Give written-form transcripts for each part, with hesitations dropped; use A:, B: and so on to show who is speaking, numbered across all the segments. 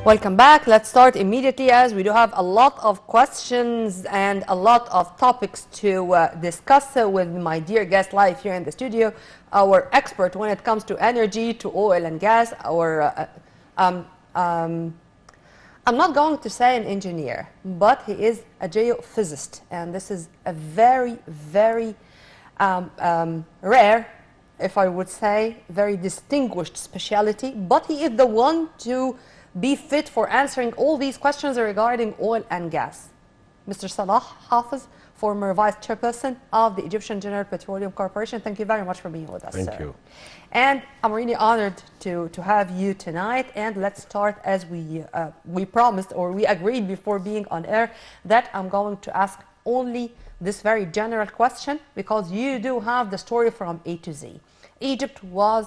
A: Welcome back. Let's start immediately as we do have a lot of questions and a lot of topics to discuss with my dear guest live here in the studio, our expert when it comes to energy, to oil and gas, I'm not going to say an engineer, but he is a geophysicist, and this is a very, very rare, if I would say, very distinguished specialty, but he is the one to be fit for answering all these questions regarding oil and gas. Mr. Salah Hafiz, former Vice Chairperson of the Egyptian General Petroleum Corporation, thank you very much for being with us,
B: Thank you.
A: And I'm really honored to have you tonight. And let's start as we promised, or we agreed before being on air, that I'm going to ask only this very general question, because you do have the story from A to Z. Egypt was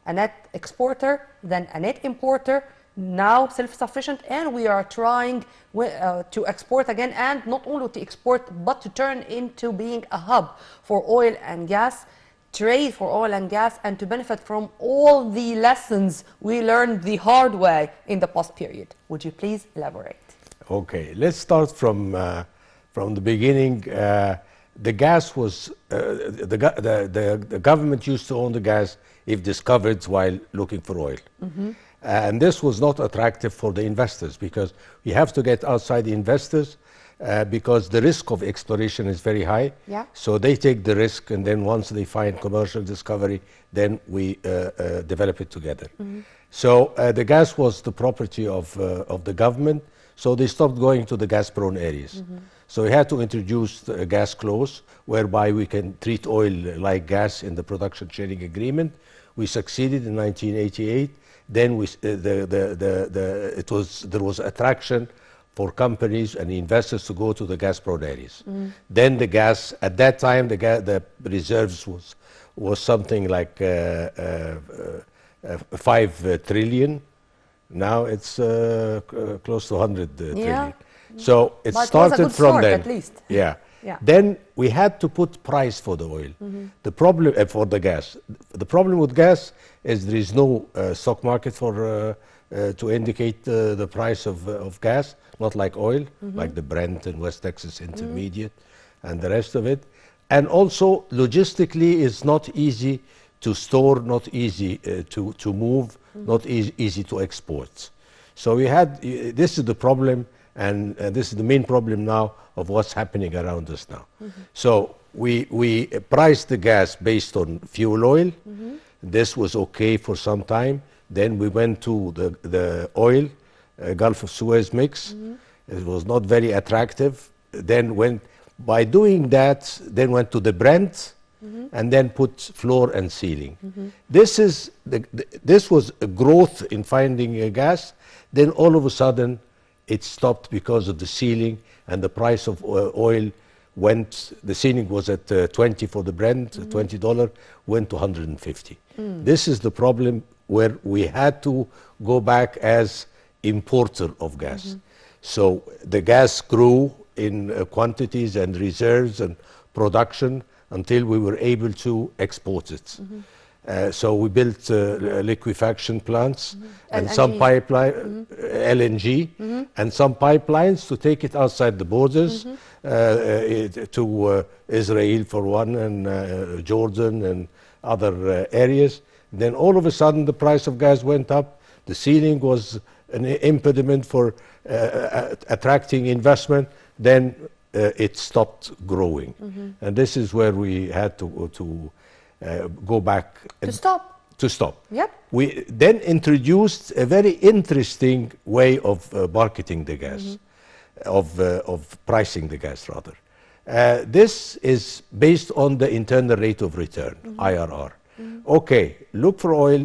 A: a net exporter, then a net importer, now self-sufficient, and we are trying to export again, and not only to export but to turn into being a hub for oil and gas, trade for oil and gas, and to benefit from all the lessons we learned the hard way in the past period. Would you please elaborate?
B: Okay, let's start from the beginning. The gas was the government used to own the gas if discovered while looking for oil. Mm-hmm. And this was not attractive for the investors, because we have to get outside the investors because the risk of exploration is very high.
A: Yeah.
B: So they take the risk, and then once they find commercial discovery, then we develop it together. Mm-hmm. So the gas was the property of the government, so they stopped going to the gas-prone areas. Mm-hmm. So we had to introduce a gas clause whereby we can treat oil like gas in the production sharing agreement. We succeeded in 1988. Then there was attraction for companies and investors to go to the gas-prone areas. Mm. Then the gas, at that time, the reserves was something like 5 trillion. Now it's close to 100 trillion. So it started from then.
A: At least.
B: Yeah.
A: Yeah.
B: Then we had to put price for the oil. Mm-hmm. The problem for the gas. The problem with gas is there is no stock market for to indicate the price of gas, not like oil, mm-hmm. like the Brent and West Texas Intermediate, mm-hmm. and the rest of it. And also logistically, it's not easy to store, not easy to move, mm-hmm. not easy to export. So we had this is the problem. And this is the main problem now of what's happening around us now. Mm-hmm. So we priced the gas based on fuel oil. Mm-hmm. This was okay for some time. Then we went to the oil, Gulf of Suez mix. Mm-hmm. It was not very attractive. Then by doing that, then went to the Brent, mm-hmm. and then put floor and ceiling. Mm-hmm. This was a growth in finding gas. Then all of a sudden, it stopped because of the ceiling, and the price of oil went, the ceiling was at 20 for the Brent, mm-hmm. $20, went to 150. Mm. This is the problem where we had to go back as importer of gas. Mm-hmm. So the gas grew in quantities and reserves and production until we were able to export it. Mm-hmm. So we built liquefaction plants, mm-hmm. and some pipeline, mm-hmm. LNG, mm-hmm. and some pipelines to take it outside the borders, mm-hmm. To Israel for one, and Jordan and other areas. Then all of a sudden the price of gas went up. The ceiling was an impediment for attracting investment. Then it stopped growing. Mm-hmm. And this is where we had to go back.
A: To stop.
B: Yep. We then introduced a very interesting way of marketing the gas, mm-hmm. of pricing the gas rather. This is based on the internal rate of return, mm-hmm. IRR. Mm-hmm. Okay, look for oil,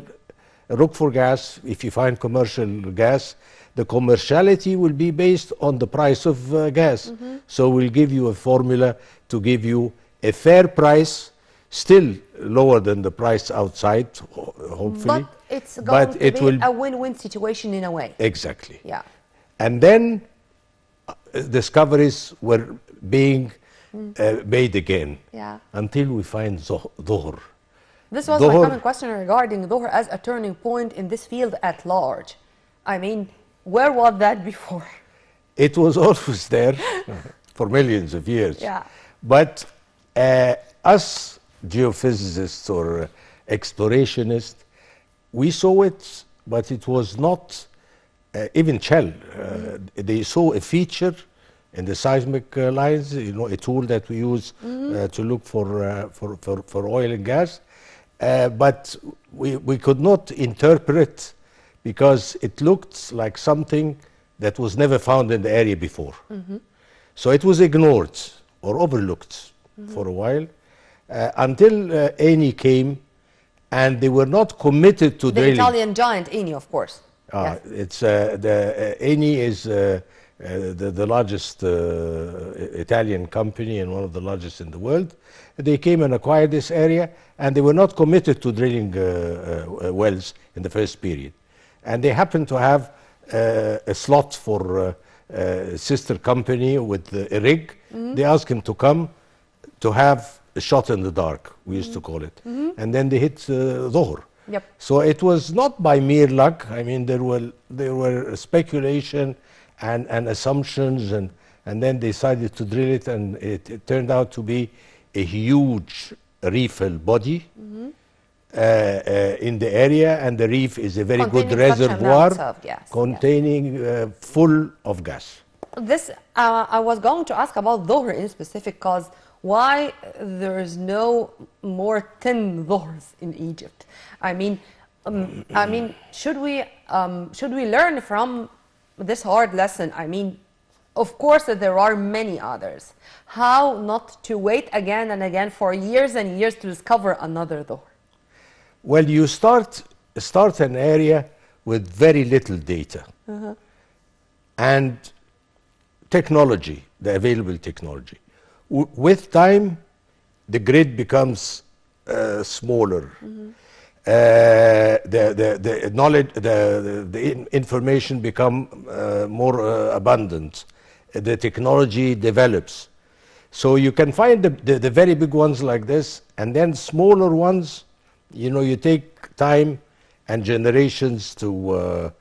B: look for gas. If you find commercial gas, the commerciality will be based on the price of gas. Mm-hmm. So we'll give you a formula to give you a fair price, still lower than the price outside, hopefully.
A: But it's going to be a win-win situation in a way.
B: Exactly.
A: Yeah.
B: And then discoveries were being made again, yeah. until we find Zohr.
A: This was my common question regarding Zohr as a turning point in this field at large. I mean, Where was that before?
B: It was always there for millions of years.
A: Yeah.
B: But us geophysicists or explorationists, we saw it, but it was not even Shell. They saw a feature in the seismic lines, you know, a tool that we use to look for oil and gas. But we could not interpret because it looked like something that was never found in the area before. So it was ignored or overlooked for a while until Eni came, and they were not committed to
A: The
B: drilling.
A: Italian giant Eni, of course. Yes.
B: It's the Eni is the largest Italian company and one of the largest in the world. They came and acquired this area, and they were not committed to drilling wells in the first period. And they happened to have a slot for a sister company with a rig. They asked him to come to have a shot in the dark, we used to call it. And then they hit Zohr.
A: Yep.
B: So it was not by mere luck. I mean, there were speculation and assumptions, and then they decided to drill it, and it turned out to be a huge reef-filled body in the area, and the reef is a very good
A: Containing such
B: reservoir
A: amounts of gas,
B: containing full of gas.
A: This, I was going to ask about Zohr in specific, because why there is no more 10 Zohrs in Egypt? I mean, should we learn from this hard lesson? I mean, of course there are many others. How not to wait again and again for years and years to discover another Zohr?
B: Well, you start an area with very little data and technology, the available technology. With time, the grid becomes smaller. The knowledge, the information become more abundant. The technology develops. So you can find the very big ones like this, and then smaller ones, you know, you take time and generations to,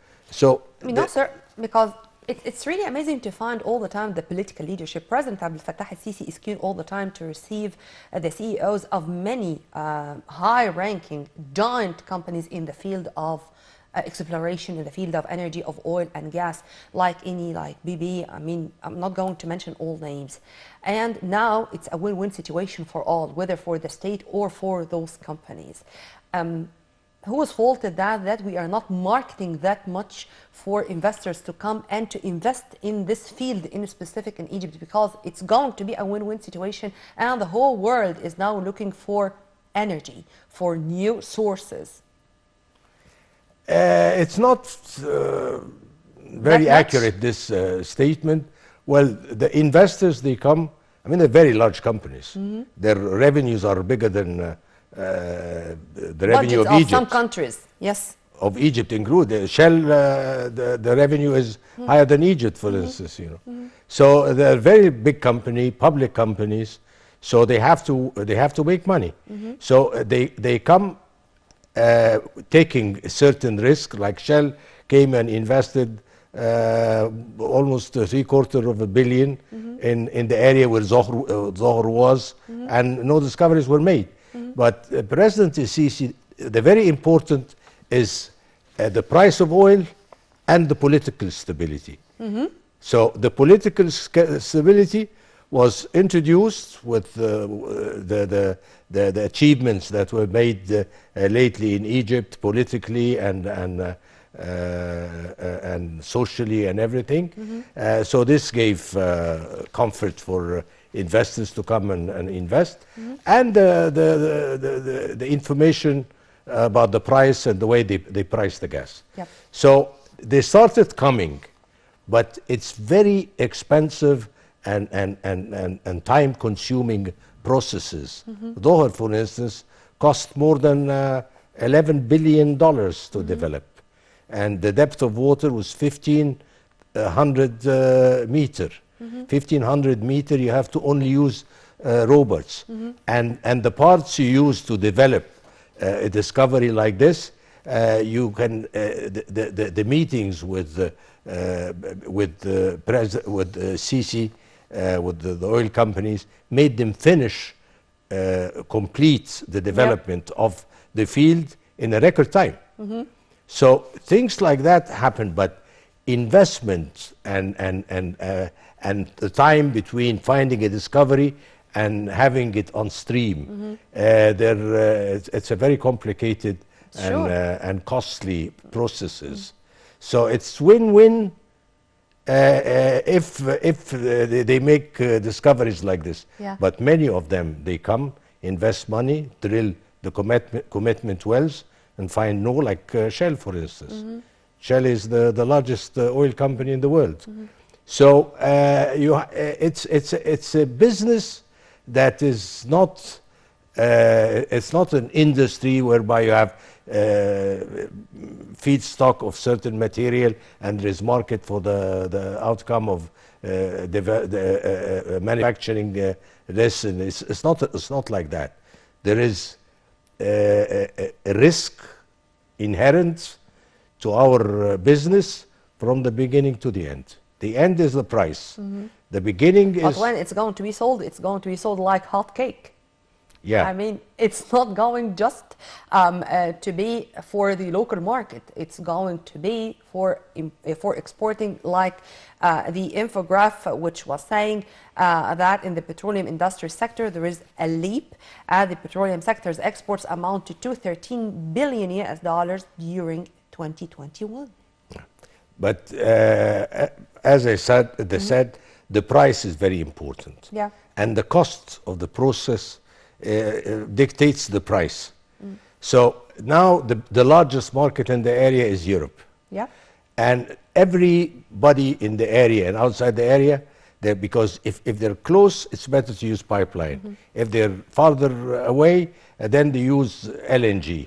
A: No, sir, because it's really amazing to find all the time the political leadership. President Abdel Fattah al-Sisi is keen all the time to receive the CEOs of many high-ranking giant companies in the field of exploration, in the field of energy, of oil and gas, like Eni, like BP. I mean, I'm not going to mention all names. And now it's a win-win situation for all, whether for the state or for those companies. Who has faulted that we are not marketing that much for investors to come and to invest in this field in specific in Egypt, because it's going to be a win-win situation, and the whole world is now looking for energy, for new sources.
B: It's not very accurate, this statement. Well, the investors, they come, I mean, they're very large companies. Their revenues are bigger than the revenue of Egypt.
A: Some countries, yes.
B: Of Egypt included. Shell, the revenue is higher than Egypt, for instance, you know. So they're very big company, public companies, so they have to make money. So they come taking a certain risk, like Shell came and invested almost $750 million in the area where Zohr was, and no discoveries were made. But President Sisi, the very important is the price of oil and the political stability. So the political stability was introduced with the achievements that were made lately in Egypt, politically and socially and everything. So this gave comfort for investors to come and invest, and the information about the price and the way they price the gas.
A: Yep.
B: So they started coming, but it's very expensive and time-consuming processes. Zohr, for instance, cost more than $11 billion to develop, and the depth of water was 1,500 meter. 1,500 meter, you have to only use robots, and the parts you use to develop a discovery like this You can the meetings with Sisi, with the oil companies, made them finish, complete the development of the field in a record time. So things like that happen, but investment and the time between finding a discovery and having it on stream, it's a very complicated and costly processes. So it's win-win if they make discoveries like this. But many of them, they come, invest money, drill the commitment wells, and find no, like Shell, for instance. Shell is the largest oil company in the world. So it's a business that is not it's not an industry whereby you have feedstock of certain material and there is market for the outcome of manufacturing this. And it's not like that. There is a risk inherent to our business from the beginning to the end. The end is the price. The beginning is...
A: But when it's going to be sold like hot cake.
B: Yeah.
A: I mean, it's not going just to be for the local market. It's going to be for exporting, like the infograph, which was saying that in the petroleum industry sector, there is a leap. The petroleum sector's exports amount to $213 billion during 2021.
B: But as I said, the price is very important.
A: Yeah.
B: And the cost of the process dictates the price. So now the largest market in the area is Europe.
A: Yeah.
B: And everybody in the area and outside the area, because if they're close, it's better to use pipeline. If they're farther away, then they use LNG,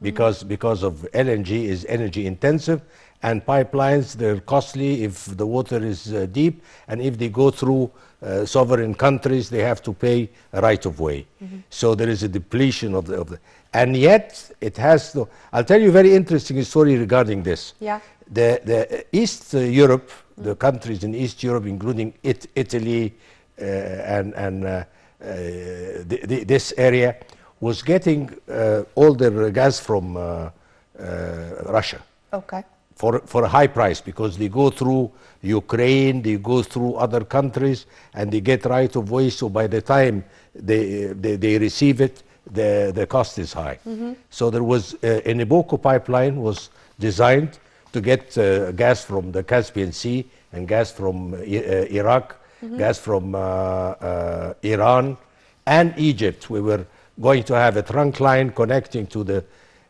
B: because of LNG is energy intensive, and pipelines, they're costly if the water is deep, and if they go through sovereign countries, they have to pay a right of way. So there is a depletion of the and yet it has to... I'll tell you a very interesting story regarding this.
A: Yeah.
B: The East Europe, the countries in East Europe, including Italy and this area, was getting all their gas from Russia.
A: Okay.
B: For a high price, because they go through Ukraine, they go through other countries, and they get right of way. So by the time they receive it, the cost is high. So there was a Nabucco pipeline was designed to get gas from the Caspian Sea and gas from Iraq, gas from Iran and Egypt. We were going to have a trunk line connecting to the...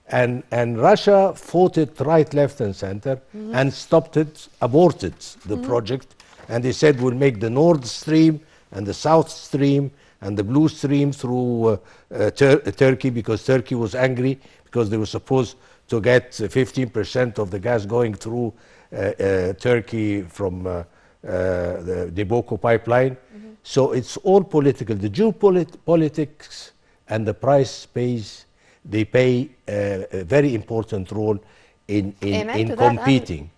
B: And Russia fought it right, left, and center, and stopped it, aborted the project. And they said, we'll make the Nord Stream and the South Stream and the Blue Stream through Turkey, because Turkey was angry because they were supposed to get 15% of the gas going through Turkey from the Nabucco pipeline. So it's all political. The geopolitics and the price they pay a very important role in competing.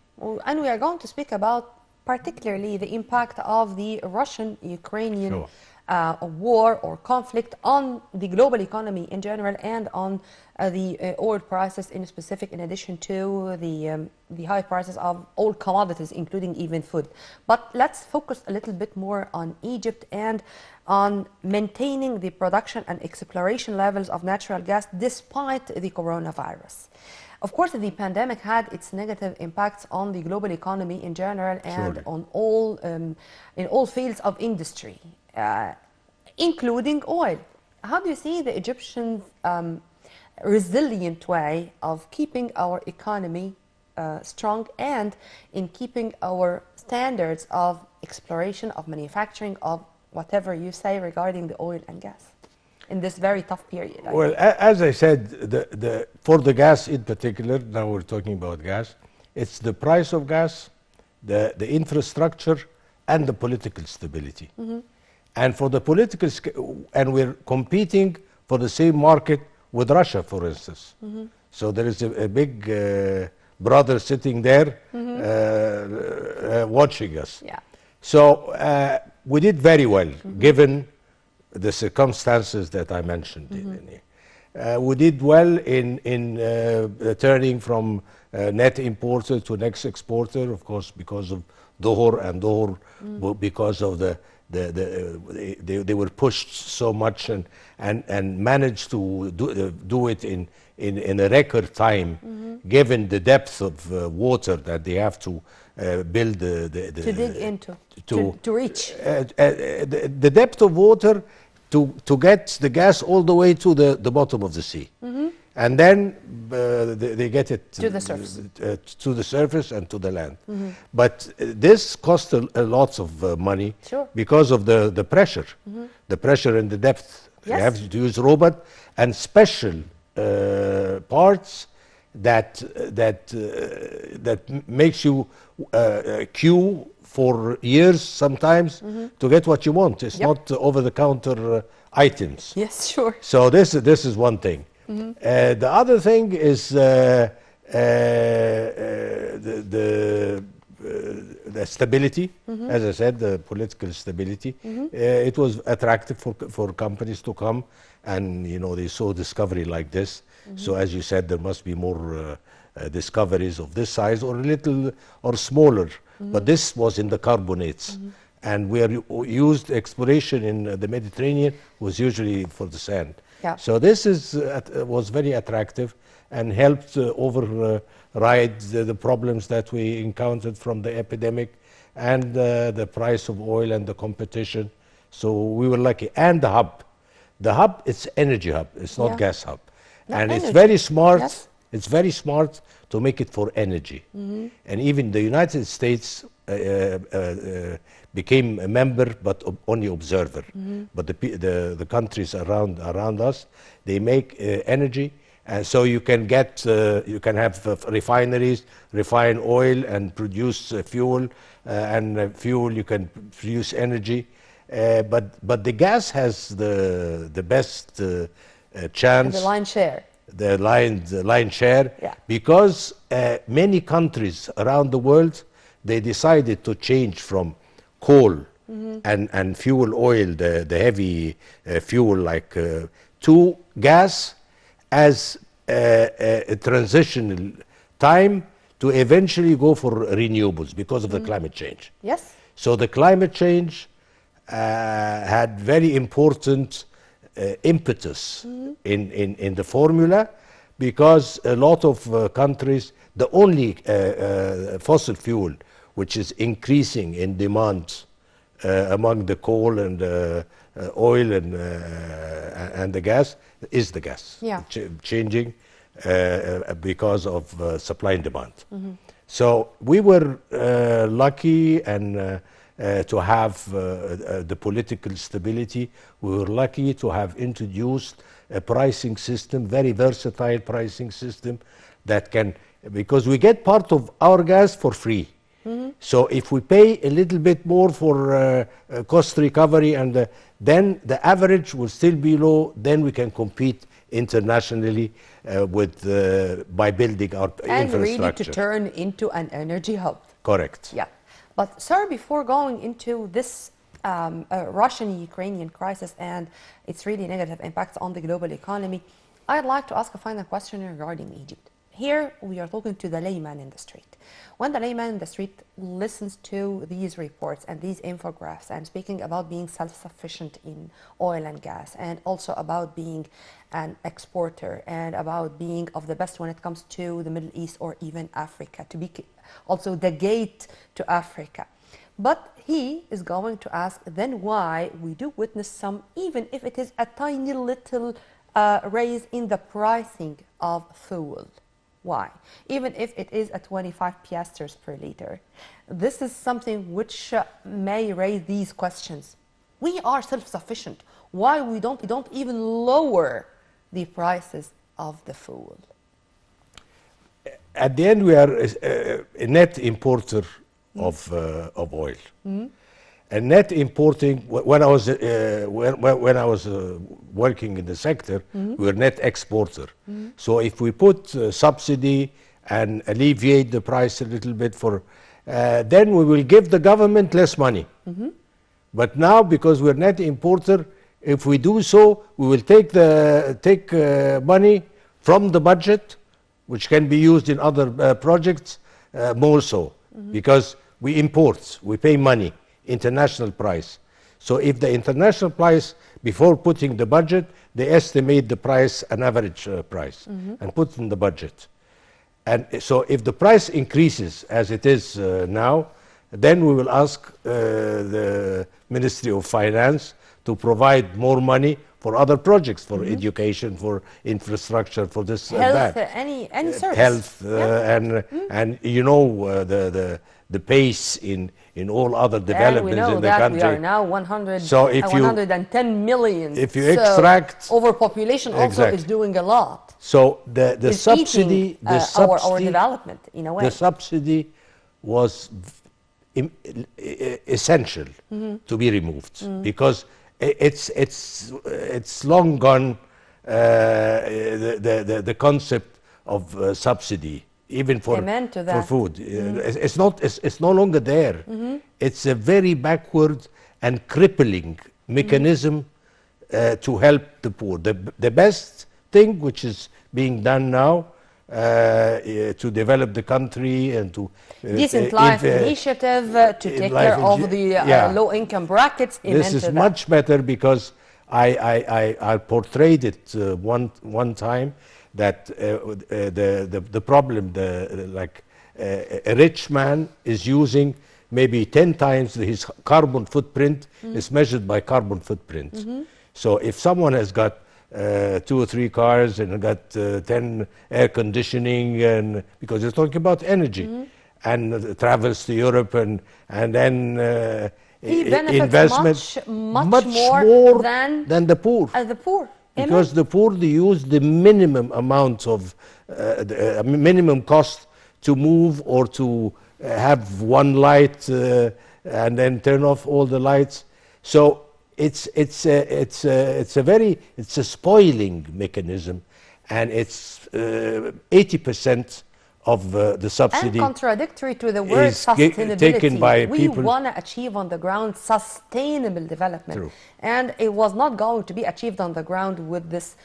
A: And we are going to speak about particularly the impact of the Russian-Ukrainian war or conflict on the global economy in general, and on the oil prices in specific, in addition to the high prices of all commodities, including even food. But let's focus a little bit more on Egypt and on maintaining the production and exploration levels of natural gas despite the coronavirus. Of course, the pandemic had its negative impacts on the global economy in general, and on all in all fields of industry, including oil. How do you see the Egyptian resilient way of keeping our economy strong, and in keeping our standards of exploration, of manufacturing, of whatever you say regarding the oil and gas in this very tough period?
B: Well, as I said, for the gas in particular, now we're talking about gas, it's the price of gas, the infrastructure, and the political stability. And for the political, and we're competing for the same market with Russia, for instance. So there is a big brother sitting there watching us.
A: Yeah.
B: So we did very well, given the circumstances that I mentioned. We did well in turning from net importer to net exporter, of course, because of Dohor, and Dohor because of they were pushed so much and managed to do it in a record time, given the depth of water that they have to build
A: To dig into, to reach.
B: the depth of water to get the gas all the way to the bottom of the sea. And then they get it
A: To the surface.
B: To the surface and to the land. But this cost a lot of money.
A: Sure.
B: Because of the pressure, the pressure and the depth.
A: Yes.
B: You have to use robot and special parts that makes you queue for years sometimes to get what you want. It's
A: Yep.
B: not over-the-counter items.
A: Yes, sure.
B: So this is one thing. The other thing is the stability. As I said, the political stability. It was attractive for companies to come, and they saw discovery like this. So as you said, there must be more discoveries of this size or a little or smaller. But this was in the carbonates. And we used exploration in the Mediterranean was usually for the sand.
A: Yeah.
B: So this was very attractive and helped override the problems that we encountered from the epidemic and the price of oil and the competition. So we were lucky. And the hub. The hub, it's energy hub. It's not
A: Yeah.
B: gas hub.
A: Not
B: And it's
A: energy.
B: very smart.
A: Yes.
B: It's very smart to make it for energy. And even the United States became a member, but only observer. But the countries around us, they make energy, and so you can have refineries, refine oil and produce fuel, and fuel you can produce energy. But the gas has the best chance.
A: The line share.
B: The line share,
A: Yeah.
B: because many countries around the world, they decided to change from coal and fuel oil, the heavy fuel to gas as a transitional time to eventually go for renewables because of the climate change.
A: Yes.
B: So the climate change had very important impetus in the formula, because a lot of countries, the only fossil fuel which is increasing in demand among the coal and oil and the gas is the gas.
A: Yeah.
B: Changing because of supply and demand. So we were lucky and to have the political stability. We were lucky to have introduced a pricing system, very versatile pricing system that can, because we get part of our gas for free. So if we pay a little bit more for cost recovery, and then the average will still be low, then we can compete internationally by building our
A: And
B: infrastructure.
A: really to turn into an energy hub.
B: Correct.
A: Yeah. But, sir, before going into this Russian-Ukrainian crisis and its really negative impacts on the global economy, I'd like to ask a final question regarding Egypt. Here, we are talking to the layman in the street. When the layman in the street listens to these reports and these infographics and speaking about being self-sufficient in oil and gas, and also about being an exporter and about being of the best when it comes to the Middle East or even Africa, to be also the gate to Africa. But he is going to ask then why we do witness some, even if it is a tiny little raise in the pricing of fuel. Why? Even if it is at 25 piastres per liter. This is something which may raise these questions. We are self-sufficient. Why we don't even lower the prices of the fuel?
B: At the end, we are a net importer of oil. And net importing, when I was working in the sector, we were net exporter. So if we put subsidy and alleviate the price a little bit for, then we will give the government less money. But now, because we're net importer, if we do so, we will take money from the budget, which can be used in other projects, more so, because we import, we pay money, international price. So if the international price, before putting the budget, they estimate the price, an average price, and put in the budget. And so if the price increases as it is now, then we will ask the Ministry of Finance to provide more money for other projects, for education, for infrastructure, for this
A: Health,
B: and that.
A: any service.
B: Health, and you know the pace in all other developments in the country.
A: We are now 100,
B: so if
A: 110 million.
B: If you extract,
A: overpopulation also is doing a lot.
B: So the subsidy,
A: our development in a way.
B: The subsidy was essential to be removed because it's long gone the concept of subsidy, even for food. It's no longer there. It's a very backward and crippling mechanism to help the poor. The best thing which is being done now to develop the country and to
A: Decent Life Initiative to take care of the low-income brackets.
B: This is much better because I portrayed it one time that the problem, like a rich man is using maybe 10 times his carbon footprint is measured by carbon footprint. So if someone has got 2 or 3 cars and got 10 air conditioning, and because you're talking about energy, and travels to Europe and then
A: he benefits
B: investment
A: much more
B: than the poor.
A: The poor.
B: Because the poor, they use the minimum amount of minimum cost to move or to have one light and then turn off all the lights. So it's a spoiling mechanism, and it's 80% of the subsidy.
A: And contradictory to the word sustainability.
B: Taken by
A: we want to achieve on the ground sustainable development.
B: True.
A: And it was not going to be achieved on the ground with this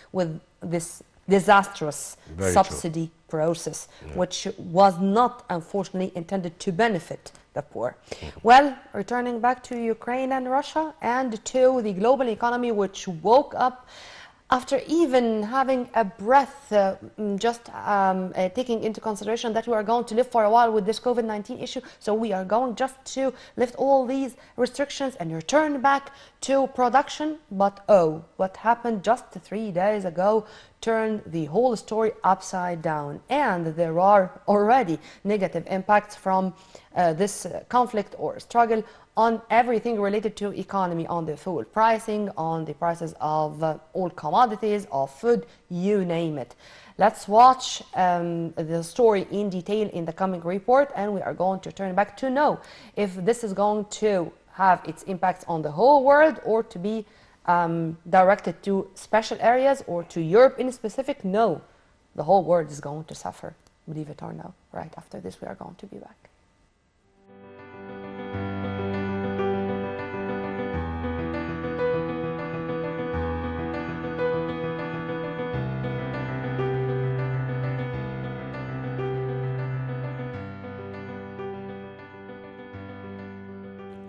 A: disastrous subsidy process, which was not, unfortunately, intended to benefit the poor. Well, returning back to Ukraine and Russia and to the global economy, which woke up after even having a breath, taking into consideration that we are going to live for a while with this COVID-19 issue. So we are going just to lift all these restrictions and return back to production. But oh, what happened just 3 days ago turned the whole story upside down. And there are already negative impacts from this conflict or struggle on everything related to economy, on the food pricing, on the prices of all commodities, of food, you name it. Let's watch the story in detail in the coming report, and we are going to turn back to know if this is going to have its impacts on the whole world or to be directed to special areas or to Europe in specific. No, the whole world is going to suffer, believe it or not. Right after this, we are going to be back.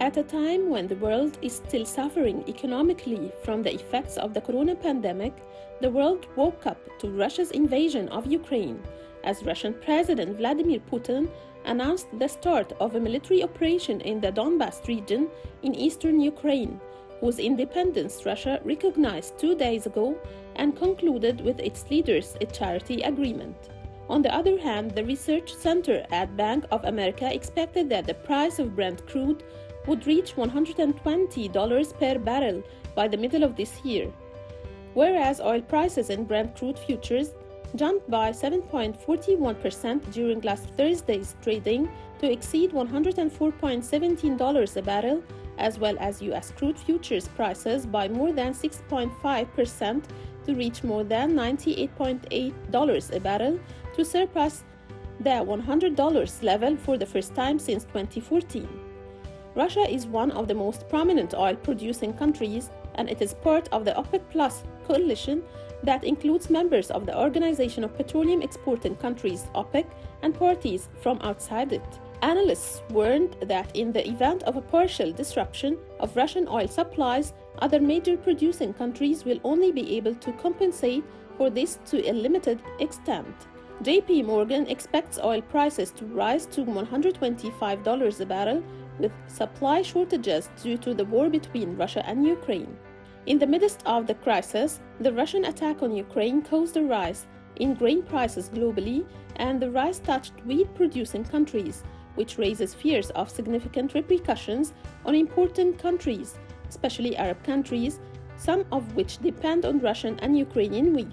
C: At a time when the world is still suffering economically from the effects of the corona pandemic, the world woke up to Russia's invasion of Ukraine, as Russian President Vladimir Putin announced the start of a military operation in the Donbas region in eastern Ukraine, whose independence Russia recognized 2 days ago and concluded with its leaders a charity agreement. On the other hand, the research center at Bank of America expected that the price of Brent crude would reach $120 per barrel by the middle of this year, whereas oil prices in Brent crude futures jumped by 7.41% during last Thursday's trading to exceed $104.17 a barrel as well as US crude futures prices by more than 6.5% to reach more than $98.8 a barrel, to surpass the $100 level for the first time since 2014. Russia is one of the most prominent oil-producing countries, and it is part of the OPEC Plus coalition that includes members of the Organization of Petroleum Exporting Countries, OPEC, and parties from outside it. Analysts warned that in the event of a partial disruption of Russian oil supplies, other major producing countries will only be able to compensate for this to a limited extent. JP Morgan expects oil prices to rise to $125 a barrel, with supply shortages due to the war between Russia and Ukraine. In the midst of the crisis, the Russian attack on Ukraine caused a rise in grain prices globally, and the rise touched wheat-producing countries, which raises fears of significant repercussions on important countries, especially Arab countries, some of which depend on Russian and Ukrainian wheat.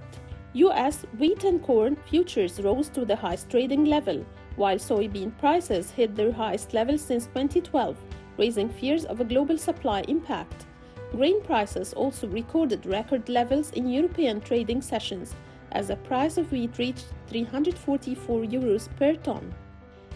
C: US wheat and corn futures rose to the highest trading level, while soybean prices hit their highest level since 2012, raising fears of a global supply impact. Grain prices also recorded record levels in European trading sessions, as the price of wheat reached €344 per ton.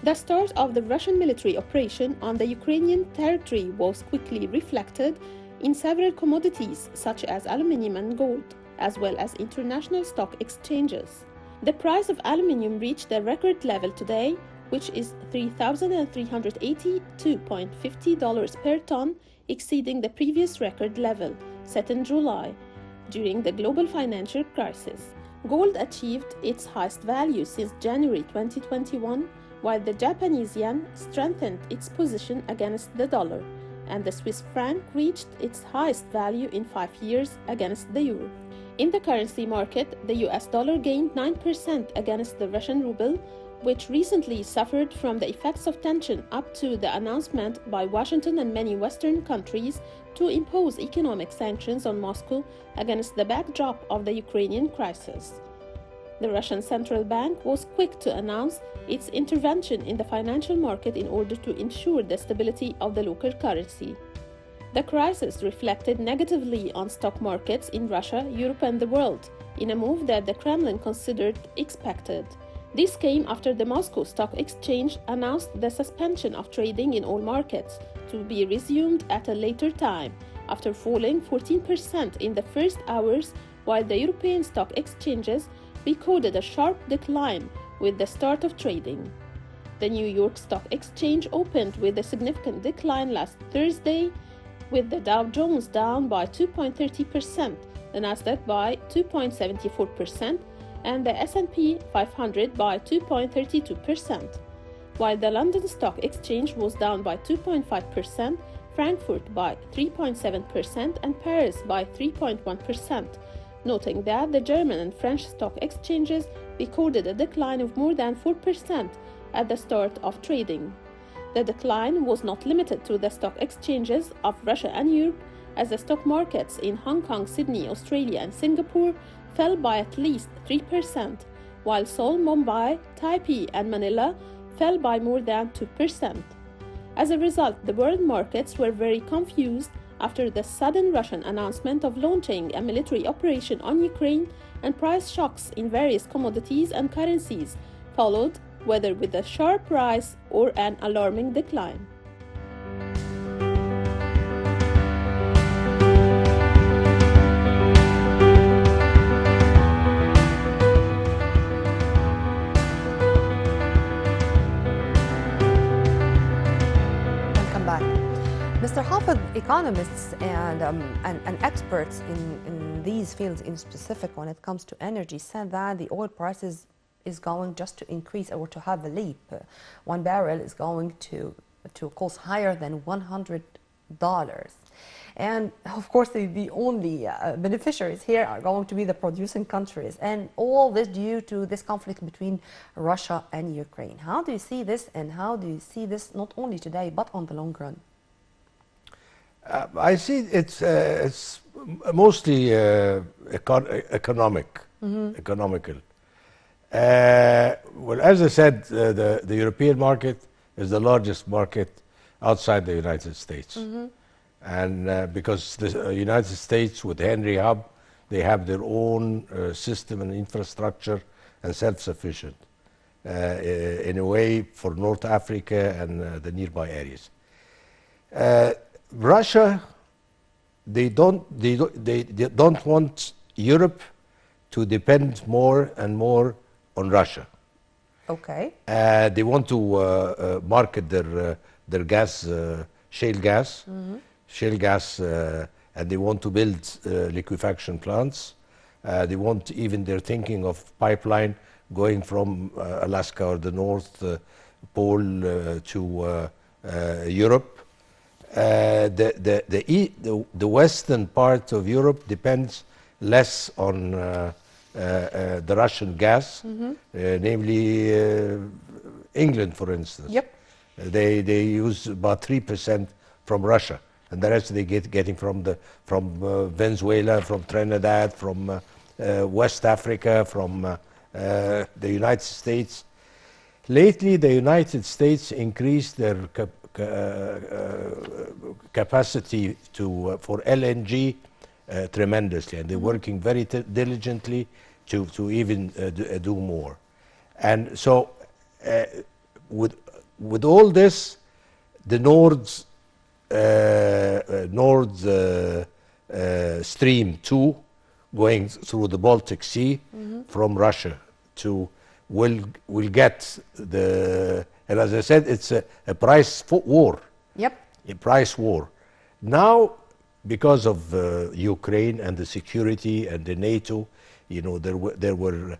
C: The start of the Russian military operation on the Ukrainian territory was quickly reflected in several commodities such as aluminium and gold, as well as international stock exchanges. The price of aluminium reached a record level today, which is $3,382.50 per ton, exceeding the previous record level, set in July, during the global financial crisis. Gold achieved its highest value since January 2021, while the Japanese yen strengthened its position against the dollar, and the Swiss franc reached its highest value in 5 years against the euro. In the currency market, the US dollar gained 9% against the Russian ruble, which recently suffered from the effects of tension up to the announcement by Washington and many Western countries to impose economic sanctions on Moscow against the backdrop of the Ukrainian crisis. The Russian central bank was quick to announce its intervention in the financial market in order to ensure the stability of the local currency. The crisis reflected negatively on stock markets in Russia, Europe, and the world, in a move that the Kremlin considered expected. This came after the Moscow Stock Exchange announced the suspension of trading in all markets, to be resumed at a later time, after falling 14% in the first hours, while the European stock exchanges recorded a sharp decline with the start of trading. The New York Stock Exchange opened with a significant decline last Thursday, with the Dow Jones down by 2.30%, the Nasdaq by 2.74%, and the S&P 500 by 2.32%. While the London Stock Exchange was down by 2.5%, Frankfurt by 3.7%, and Paris by 3.1%, noting that the German and French stock exchanges recorded a decline of more than 4% at the start of trading. The decline was not limited to the stock exchanges of Russia and Europe, as the stock markets in Hong Kong, Sydney, Australia, and Singapore fell by at least 3%, while Seoul, Mumbai, Taipei, and Manila fell by more than 2%. As a result, the world markets were very confused after the sudden Russian announcement of launching a military operation on Ukraine, and price shocks in various commodities and currencies followed, whether with a sharp rise or an alarming decline.
A: Welcome back. Mr. Hafid, economists and experts in these fields in specific when it comes to energy said that the oil prices is going just to increase or to have a leap. One barrel is going to cost higher than $100. And of course, the only beneficiaries here are going to be the producing countries. And all this due to this conflict between Russia and Ukraine. How do you see this, and how do you see this not only today, but on the long run?
B: I see it's mostly economical. Well, as I said, the European market is the largest market outside the United States. And because the United States with Henry Hub, they have their own system and infrastructure and self-sufficient in a way for North Africa and the nearby areas. Russia, they don't want Europe to depend more and more on Russia.
A: Okay.
B: They want to market their gas, shale gas, and they want to build liquefaction plants. They want, even they're thinking of pipeline going from Alaska or the North Pole to Europe. The western part of Europe depends less on the Russian gas, namely England, for instance.
A: Yep.
B: They use about 3% from Russia, and the rest they getting from Venezuela, from Trinidad, from West Africa, from the United States. Lately, the United States increased their capacity for LNG tremendously, and they're working very diligently to even do more. And so, with all this, the Nord Stream 2 going through the Baltic Sea from Russia will get the, and as I said, it's a price war.
A: Yep.
B: A price war. Now, because of Ukraine and the security and the NATO, you know, there were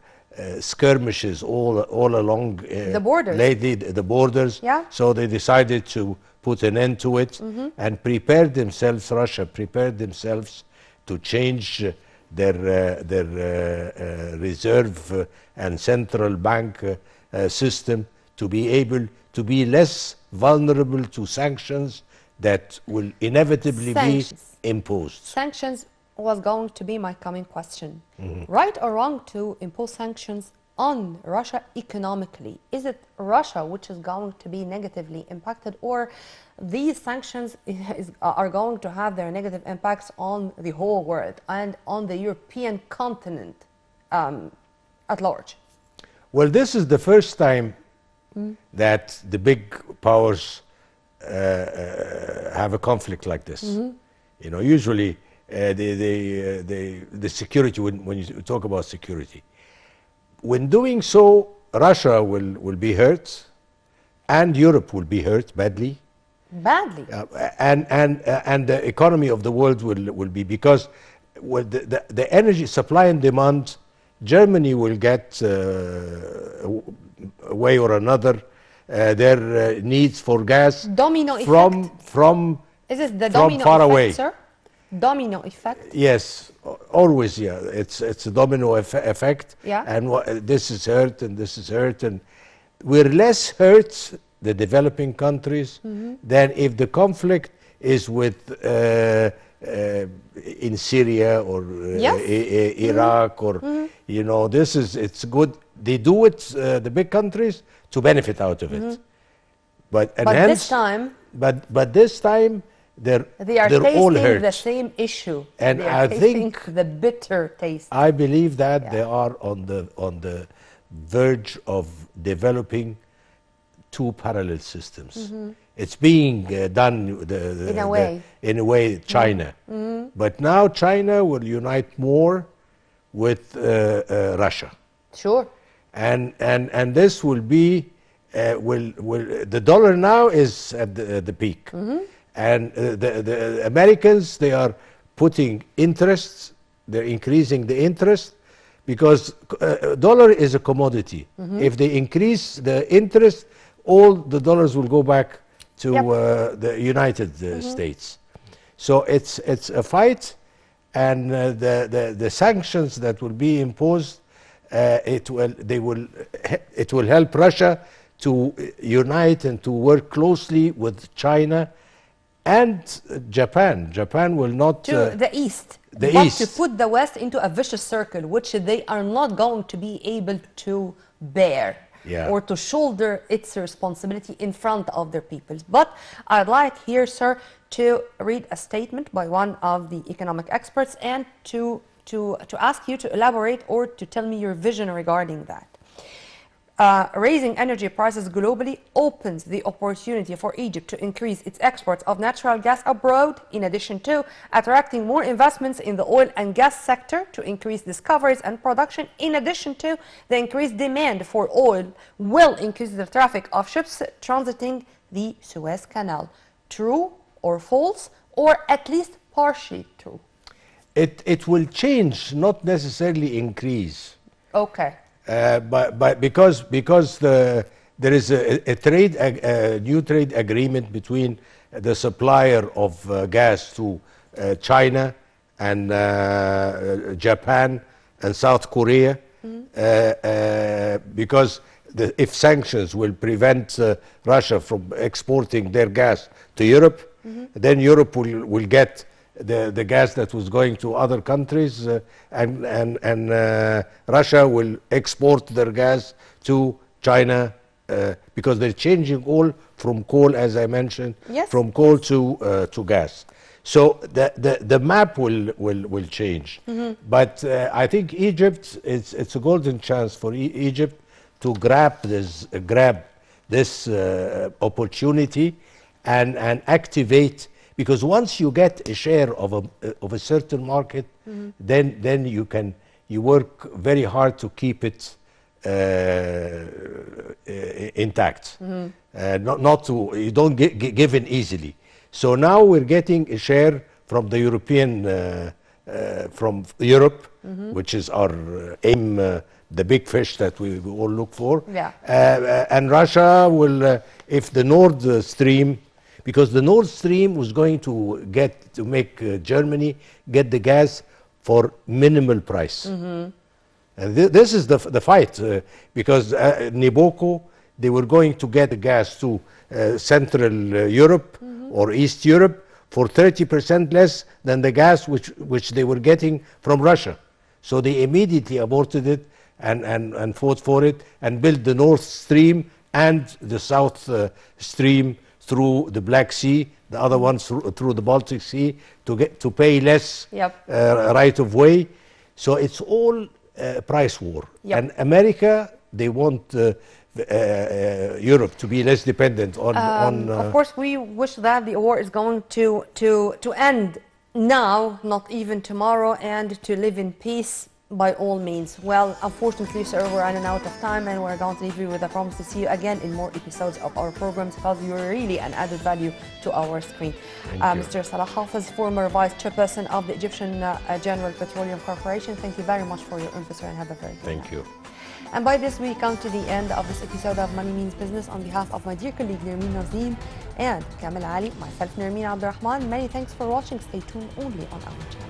B: skirmishes all along
A: the borders.
B: Lately, the borders.
A: Yeah.
B: So they decided to put an end to it and prepared themselves. Russia prepared themselves to change their reserve and central bank system to be able to be less vulnerable to sanctions that will inevitably be imposed.
A: Sanctions was going to be my coming question. Right or wrong to impose sanctions on Russia economically? Is it Russia which is going to be negatively impacted, or these sanctions are going to have their negative impacts on the whole world and on the European continent at large?
B: Well, this is the first time that the big powers have a conflict like this. You know, usually the security, when you talk about security, when doing so, Russia will be hurt, and Europe will be hurt badly.
A: Badly.
B: And the economy of the world will be, because with the energy supply and demand, Germany will get a way or another their needs for gas
A: Domino
B: from
A: Is it the domino
B: far
A: effect,
B: away.
A: sir? Domino effect?
B: Yes, always, yeah. It's a domino effect.
A: Yeah.
B: And this is hurt and this is hurt. And we're less hurt, the developing countries, than if the conflict is with in Syria or Iraq or, you know, it's good. They do it, the big countries, to benefit out of it. But
A: this time,
B: they're
A: tasting
B: all hurt.
A: the same issue.
B: And
A: they are
B: I
A: tasting
B: think
A: the bitter taste.
B: I believe that they are on the verge of developing two parallel systems. It's being done in a way, China. But now China will unite more with Russia.
A: Sure.
B: And this will be the dollar now is at the peak. And the Americans, they are putting interests, they're increasing the interest, because dollar is a commodity. If they increase the interest, all the dollars will go back to the United States. So it's a fight, and the sanctions that will be imposed, it will help Russia to unite and to work closely with China and Japan. Japan will not
A: to the East. To put the West into a vicious circle, which they are not going to be able to bear. Or to shoulder its responsibility in front of their peoples. But I'd like here, sir, to read a statement by one of the economic experts and to ask you to elaborate or to tell me your vision regarding that. Raising energy prices globally opens the opportunity for Egypt to increase its exports of natural gas abroad, in addition to attracting more investments in the oil and gas sector to increase discoveries and production. In addition to the increased demand for oil will increase the traffic of ships transiting the Suez Canal. True or false, or at least partially true?
B: It will change, not necessarily increase.
A: Okay.
B: But because there is a new trade agreement between the supplier of gas to China and Japan and South Korea, because if sanctions will prevent Russia from exporting their gas to Europe, then Europe will get the gas that was going to other countries, and Russia will export their gas to China, because they're changing all from coal, as I mentioned,
A: yes,
B: from coal to gas. So the map will change. But I think Egypt, it's a golden chance for Egypt to grab this opportunity and activate. Because once you get a share of a certain market, then you work very hard to keep it intact. You don't give in easily. So now we're getting a share from the European, from Europe, which is our aim, the big fish that we all look for.
A: Yeah.
B: And Russia will, if the Nord Stream. Because the Nord Stream was going to make Germany get the gas for minimal price. And this is the fight, because Nabucco, they were going to get the gas to Central Europe or East Europe for 30% less than the gas which they were getting from Russia. So they immediately aborted it and fought for it and built the North Stream and the South Stream through the Black Sea, the other ones through the Baltic Sea, to pay less right of way. So it's all price war. And America, they want Europe to be less dependent on.
A: Of course, we wish that the war is going to end now, not even tomorrow, and to live in peace by all means. Well, unfortunately, sir, we're running out of time, and we're going to leave you with a promise to see you again in more episodes of our programs, because you're really an added value to our screen. Mr. Salah Hafez, former Vice Chairperson of the Egyptian General Petroleum Corporation, thank you very much for your input, sir, and have a very good
B: Thank
A: night.
B: you.
A: And by this, we come to the end of this episode of Money Means Business. On behalf of my dear colleague Nermeen Nazim and Kamel Ali, myself Nermeen Abdurrahman, many thanks for watching. Stay tuned only on our channel.